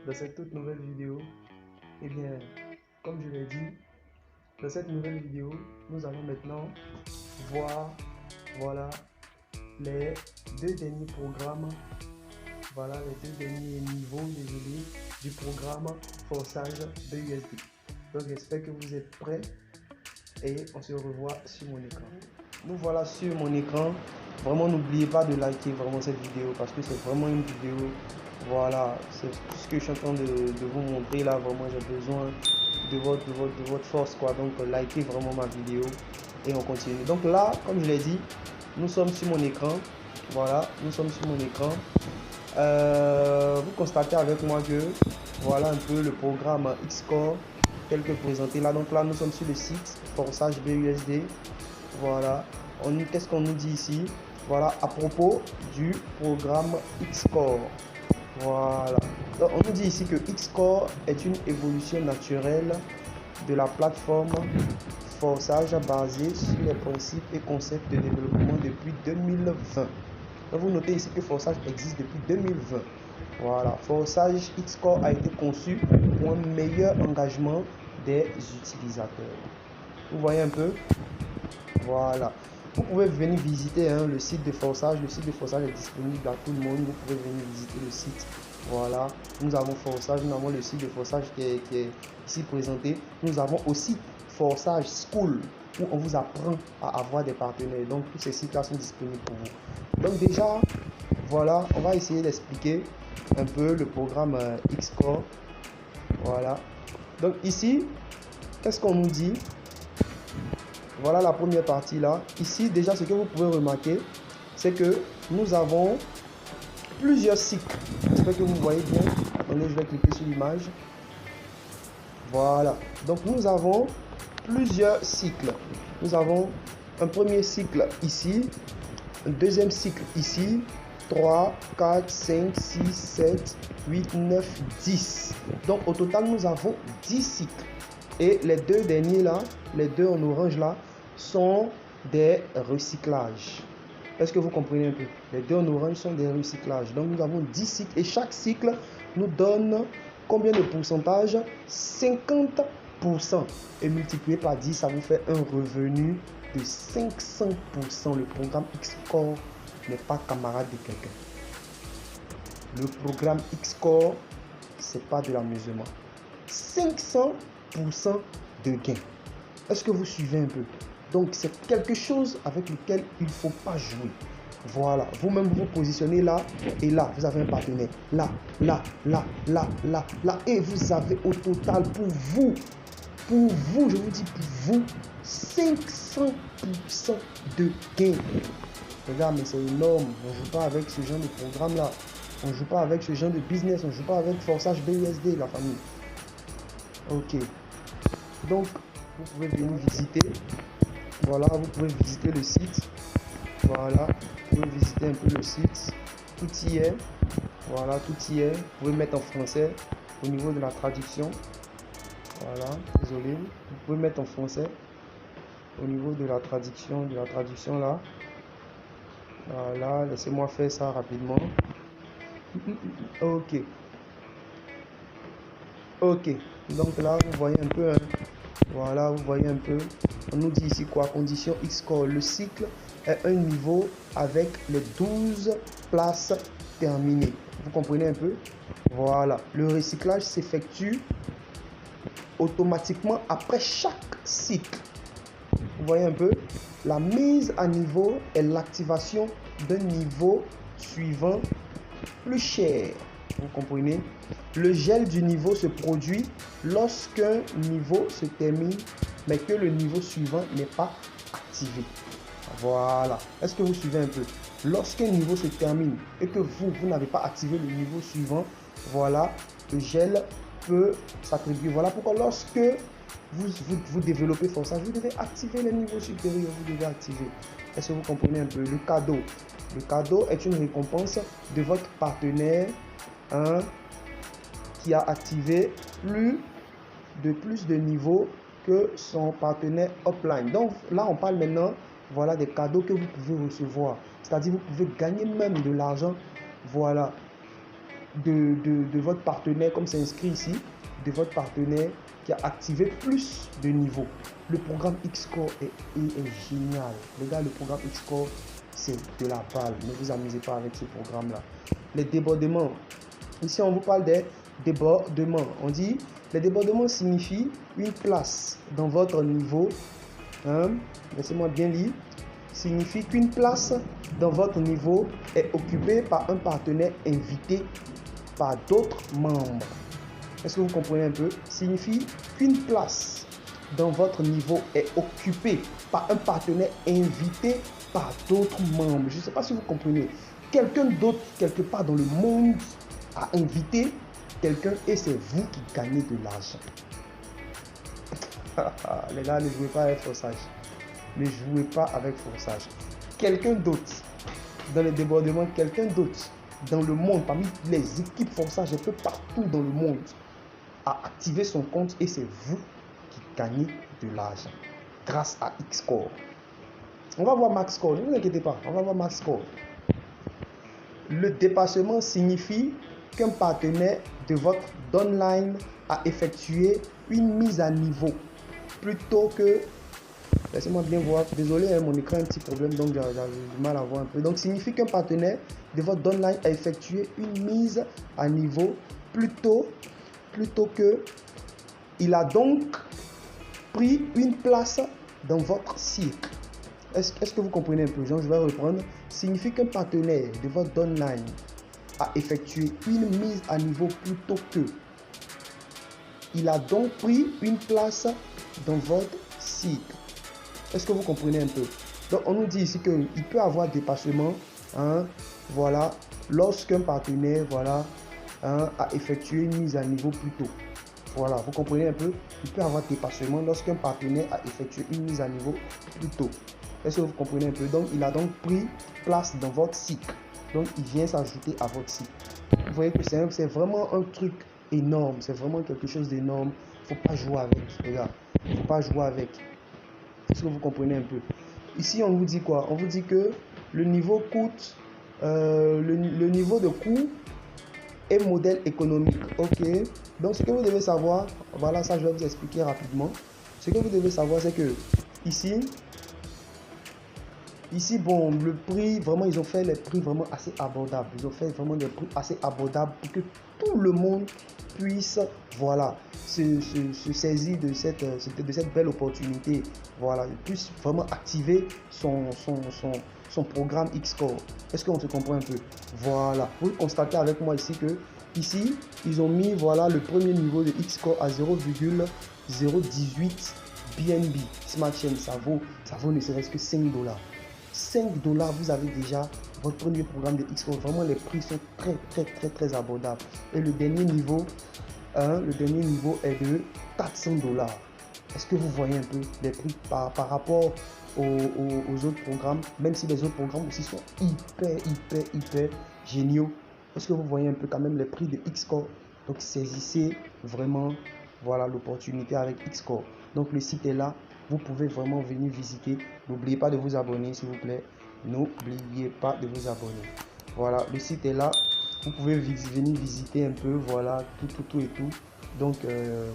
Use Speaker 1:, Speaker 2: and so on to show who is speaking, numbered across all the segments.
Speaker 1: dans cette toute nouvelle vidéo. Eh bien, comme je l'ai dit, dans cette nouvelle vidéo, nous allons maintenant voir, voilà, les deux derniers programmes, voilà les deux derniers niveaux, désolé, du programme Forçage BUSD. Donc j'espère que vous êtes prêts et on se revoit sur mon écran. Nous voilà sur mon écran. Vraiment, n'oubliez pas de liker vraiment cette vidéo parce que c'est vraiment une vidéo. Voilà, c'est tout ce que je suis en train de vous montrer là. Vraiment, j'ai besoin de votre force, quoi. Donc, likez vraiment ma vidéo et on continue. Donc là, comme je l'ai dit, nous sommes sur mon écran. Voilà, nous sommes sur mon écran. Vous constatez avec moi que voilà un peu le programme Xcore tel que présenté là. Donc là, nous sommes sur le site Forçage BUSD. Voilà, qu'est-ce qu'on nous dit ici? Voilà, à propos du programme Xcore. Voilà, donc on nous dit ici que Xcore est une évolution naturelle de la plateforme Forçage basée sur les principes et concepts de développement depuis 2020. Donc vous notez ici que Forçage existe depuis 2020. Voilà, Forçage Xcore a été conçu pour un meilleur engagement des utilisateurs. Vous voyez un peu? Voilà. Vous pouvez venir visiter le site de Forçage. Le site de Forçage est disponible à tout le monde. Vous pouvez venir visiter le site. Voilà. Nous avons Forçage. Nous avons le site de Forçage qui est ici présenté. Nous avons aussi Forçage School où on vous apprend à avoir des partenaires. Donc tous ces sites-là sont disponibles pour vous. Donc déjà, voilà, on va essayer d'expliquer un peu le programme Xcore. Voilà. Donc ici, qu'est-ce qu'on nous dit? Voilà la première partie là. Ici, déjà, ce que vous pouvez remarquer, c'est que nous avons plusieurs cycles. J'espère que vous voyez bien. Attendez, je vais cliquer sur l'image. Voilà. Donc, nous avons plusieurs cycles. Nous avons un premier cycle ici, un deuxième cycle ici, 3, 4, 5, 6, 7, 8, 9, 10. Donc, au total, nous avons 10 cycles. Et les deux derniers là, les deux en orange là, sont des recyclages. Est-ce que vous comprenez un peu? Les deux en orange sont des recyclages. Donc nous avons 10 cycles et chaque cycle nous donne combien de pourcentage? 50%. Et multiplié par 10, ça vous fait un revenu de 500%. Le programme Xcore n'est pas camarade de quelqu'un. Le programme Xcore, c'est pas de l'amusement. 500% de gain. Est-ce que vous suivez un peu? Donc c'est quelque chose avec lequel il ne faut pas jouer. Voilà, vous-même vous positionnez là et là, vous avez un partenaire. Là, là, là, là, là, là. Et vous avez au total pour vous, je vous dis pour vous, 500% de gain. Regarde, mais c'est énorme. On ne joue pas avec ce genre de programme là. On ne joue pas avec ce genre de business. On ne joue pas avec Forçage BUSD, la famille. Ok. Donc, vous pouvez venir visiter. Voilà, vous pouvez visiter le site. Voilà, vous pouvez visiter un peu le site. Tout y est. Voilà, tout y est. Vous pouvez mettre en français au niveau de la traduction. Voilà, désolé. Vous pouvez mettre en français au niveau de la traduction là. Voilà, laissez-moi faire ça rapidement. Ok. Ok. Donc là, vous voyez un peu. Voilà, vous voyez un peu. On nous dit ici quoi? Condition Xcore. Le cycle est un niveau avec les 12 places terminées. Vous comprenez un peu? Voilà. Le recyclage s'effectue automatiquement après chaque cycle. Vous voyez un peu? La mise à niveau est l'activation d'un niveau suivant plus cher. Vous comprenez? Le gel du niveau se produit lorsqu'un niveau se termine, mais que le niveau suivant n'est pas activé. Voilà. Est-ce que vous suivez un peu? Lorsqu'un niveau se termine et que vous n'avez pas activé le niveau suivant, voilà, le gel peut s'attribuer. Voilà pourquoi lorsque vous développez Forçage, vous devez activer le niveau supérieur, vous devez activer. Est-ce que vous comprenez un peu? Le cadeau. Le cadeau est une récompense de votre partenaire qui a activé plus de niveaux que son partenaire offline. Donc là, on parle maintenant, voilà, des cadeaux que vous pouvez recevoir. C'est-à-dire, vous pouvez gagner même de l'argent. Voilà. de votre partenaire, comme c'est inscrit ici, de votre partenaire qui a activé plus de niveaux. Le programme Xcore est génial. Les gars, le programme Xcore, c'est de la balle. Ne vous amusez pas avec ce programme-là. Les débordements. Ici, on vous parle des débordements. On dit, les débordements signifient une place dans votre niveau. Laissez-moi bien lire. Signifie qu'une place dans votre niveau est occupée par un partenaire invité par d'autres membres. Est-ce que vous comprenez un peu? Signifie qu'une place dans votre niveau est occupée par un partenaire invité par d'autres membres. Je ne sais pas si vous comprenez. Quelqu'un d'autre, quelque part dans le monde, a invité quelqu'un et c'est vous qui gagnez de l'argent. Les gars, ne jouez pas avec forçage. Ne jouez pas avec forçage. Quelqu'un d'autre, dans le débordement, quelqu'un d'autre dans le monde, parmi les équipes forçage un peu partout dans le monde, a activé son compte et c'est vous qui gagnez de l'argent grâce à Xcore. On va voir max score, ne vous inquiétez pas, on va voir max score. Le dépassement signifie qu'un partenaire de votre downline a effectué une mise à niveau plutôt que... Laissez-moi bien voir. Désolé, mon écran a un petit problème, donc j'ai du mal à voir un peu. Donc, signifie qu'un partenaire de votre downline a effectué une mise à niveau plutôt que il a donc pris une place dans votre cycle. Est-ce que vous comprenez un peu? Genre, je vais reprendre. Signifie qu'un partenaire de votre downline a effectué une mise à niveau plutôt que il a donc pris une place dans votre cycle. Est-ce que vous comprenez un peu? Donc, on nous dit ici qu'il peut avoir dépassement, voilà, lorsqu'un partenaire, voilà, a effectué une mise à niveau plus tôt. Voilà, vous comprenez un peu? Il peut avoir dépassement lorsqu'un partenaire a effectué une mise à niveau plus tôt. Est-ce que vous comprenez un peu? Donc, il a donc pris place dans votre cycle. Donc, il vient s'ajouter à votre cycle. Vous voyez que c'est vraiment un truc énorme. C'est vraiment quelque chose d'énorme. Il ne faut pas jouer avec, les gars. Il ne faut pas jouer avec. Est-ce que vous comprenez un peu? Ici, on vous dit quoi? On vous dit que le niveau coûte, le niveau de coût est modèle économique. Ok. Donc, ce que vous devez savoir, voilà, ça je vais vous expliquer rapidement. Ce que vous devez savoir, c'est que ici, bon, le prix, vraiment, ils ont fait les prix vraiment assez abordables. Ils ont fait vraiment des prix assez abordables pour que tout le monde puisse, voilà, se saisir de cette belle opportunité. Voilà, il puisse vraiment activer son programme Xcore. Est-ce qu'on se comprend un peu? Voilà, vous constatez avec moi ici que, ici, ils ont mis, voilà, le premier niveau de Xcore à 0,018 BNB. Smart Chain, ça vaut ne serait-ce que $5. $5, vous avez déjà votre premier programme de Xcore. Vraiment, les prix sont très abordables. Et le dernier niveau, est de $400. Est-ce que vous voyez un peu les prix par rapport aux autres programmes, même si les autres programmes aussi sont hyper géniaux. Est-ce que vous voyez un peu quand même les prix de Xcore? Donc, saisissez vraiment, voilà, l'opportunité avec Xcore. Donc, le site est là. Vous pouvez vraiment venir visiter. N'oubliez pas de vous abonner, s'il vous plaît. N'oubliez pas de vous abonner. Voilà, le site est là. Vous pouvez venir visiter un peu, voilà, tout et tout. Donc,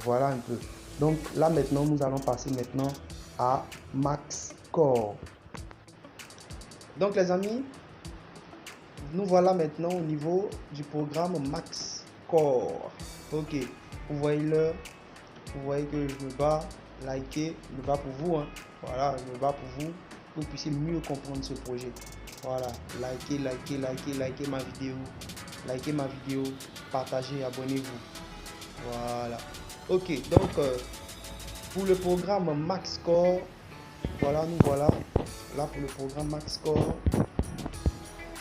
Speaker 1: voilà un peu. Donc, là, maintenant, nous allons passer maintenant à MaxScore. Donc, les amis, nous voilà maintenant au niveau du programme MaxScore. Ok, vous voyez l'heure. Vous voyez que je me bats. Likez, je me bats pour vous, voilà, je me bats pour vous que vous puissiez mieux comprendre ce projet. Voilà, likez ma vidéo, partagez, abonnez-vous. Voilà. Ok, donc pour le programme MaxScore, voilà, nous voilà là pour le programme MaxScore.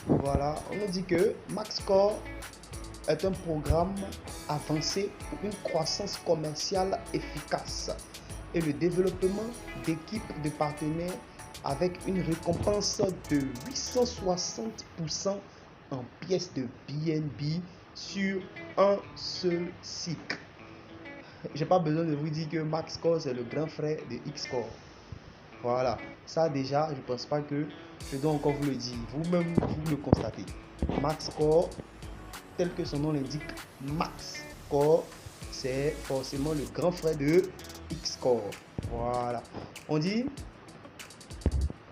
Speaker 1: Voilà, on nous dit que MaxScore est un programme avancé pour une croissance commerciale efficace et le développement d'équipes de partenaires avec une récompense de 860% en pièces de BNB sur un seul cycle. J'ai pas besoin de vous dire que MaxScore c'est le grand frère de Xcore. Voilà, ça déjà, je pense pas que je dois encore vous le dire. Vous-même, vous le constatez. MaxScore tel que son nom l'indique, Max Core, c'est forcément le grand frère de Xcore. Voilà. On dit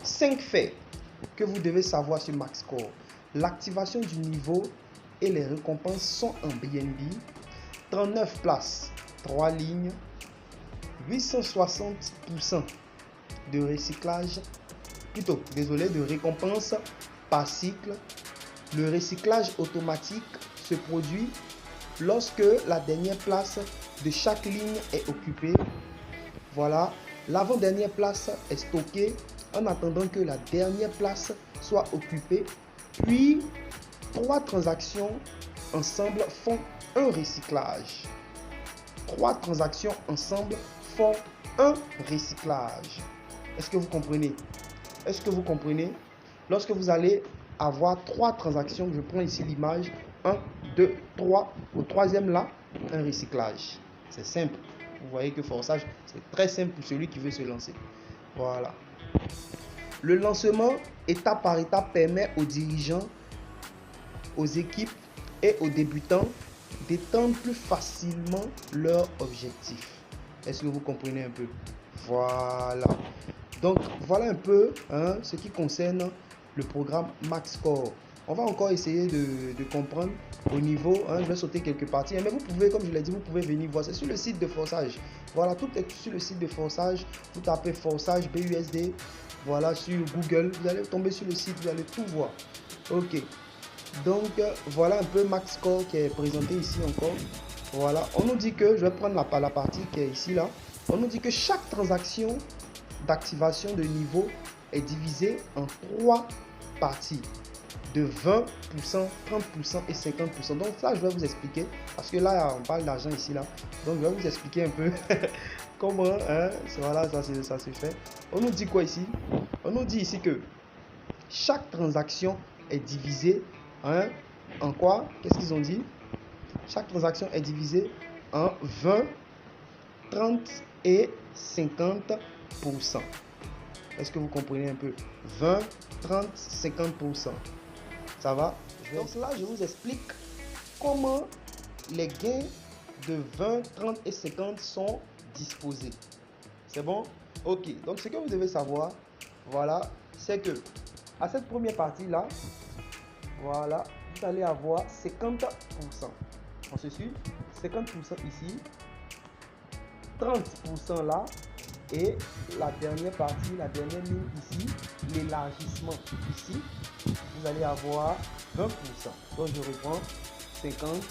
Speaker 1: 5 faits que vous devez savoir sur Max Core. L'activation du niveau et les récompenses sont en BNB. 39 places, 3 lignes, 860% de recyclage, de récompense par cycle. Le recyclage automatique se produit lorsque la dernière place de chaque ligne est occupée. Voilà, l'avant-dernière place est stockée en attendant que la dernière place soit occupée. Puis, 3 transactions ensemble font un recyclage. 3 transactions ensemble font un recyclage. Est-ce que vous comprenez? Est-ce que vous comprenez? Lorsque vous allez avoir 3 transactions, je prends ici l'image 1, 2, 3, au troisième là, un recyclage. C'est simple. Vous voyez que forçage, c'est très simple pour celui qui veut se lancer. Voilà. Le lancement, étape par étape, permet aux dirigeants, aux équipes et aux débutants d'étendre plus facilement leur objectif. Est-ce que vous comprenez un peu? Voilà. Donc, voilà un peu ce qui concerne le programme Max Core. On va encore essayer de comprendre au niveau, je vais sauter quelques parties, mais vous pouvez, comme je l'ai dit, vous pouvez venir voir. C'est sur le site de Forçage. Voilà, tout est sur le site de Forçage. Vous tapez Forçage BUSD. Voilà, sur Google. Vous allez tomber sur le site, vous allez tout voir. Ok. Donc, voilà un peu Max Core qui est présenté ici encore. Voilà, on nous dit que, je vais prendre la partie qui est ici là. On nous dit que chaque transaction d'activation de niveau est divisée en 3 parties de 20%, 30% et 50%. Donc ça, je vais vous expliquer parce que là, on parle d'argent ici là. Donc je vais vous expliquer un peu comment, voilà, ça se fait. On nous dit quoi ici? On nous dit ici que chaque transaction est divisée en quoi? Qu'est-ce qu'ils ont dit? Chaque transaction est divisée en 20, 30 et 50%. Est-ce que vous comprenez un peu? 20, 30, 50%. Ça va? Donc là, je vous explique comment les gains de 20, 30 et 50 sont disposés. C'est bon? Ok. Donc ce que vous devez savoir, voilà, c'est que à cette première partie-là, voilà, vous allez avoir 50%. On se suit? 50% ici, 30% là, et la dernière partie, la dernière ligne ici, l'élargissement ici, vous allez avoir 20%. Donc je reprends 50,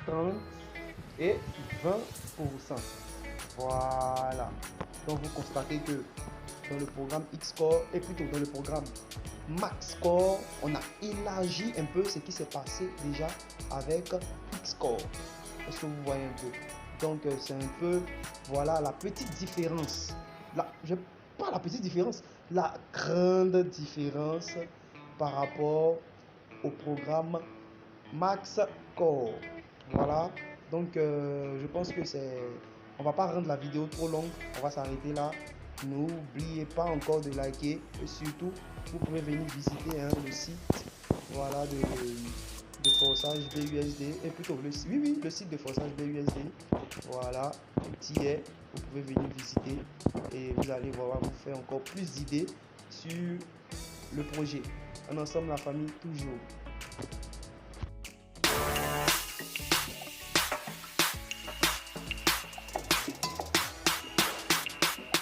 Speaker 1: 30 et 20%. Voilà. Donc vous constatez que dans le programme Xcore, et plutôt dans le programme Max Core, on a élargi un peu ce qui s'est passé déjà avec Xcore. Est-ce que vous voyez un peu? Donc c'est un peu, voilà la petite différence. Pas la petite différence, la grande différence par rapport au programme Max Core. Voilà. Donc je pense que on va pas rendre la vidéo trop longue. On va s'arrêter là. N'oubliez pas encore de liker et surtout vous pouvez venir visiter le site, voilà, de Forçage BUSD et plutôt le site de Forçage BUSD. Voilà, qui est, vous pouvez venir visiter et vous allez voir, vous faire encore plus d'idées sur le projet. En ensemble, la famille toujours.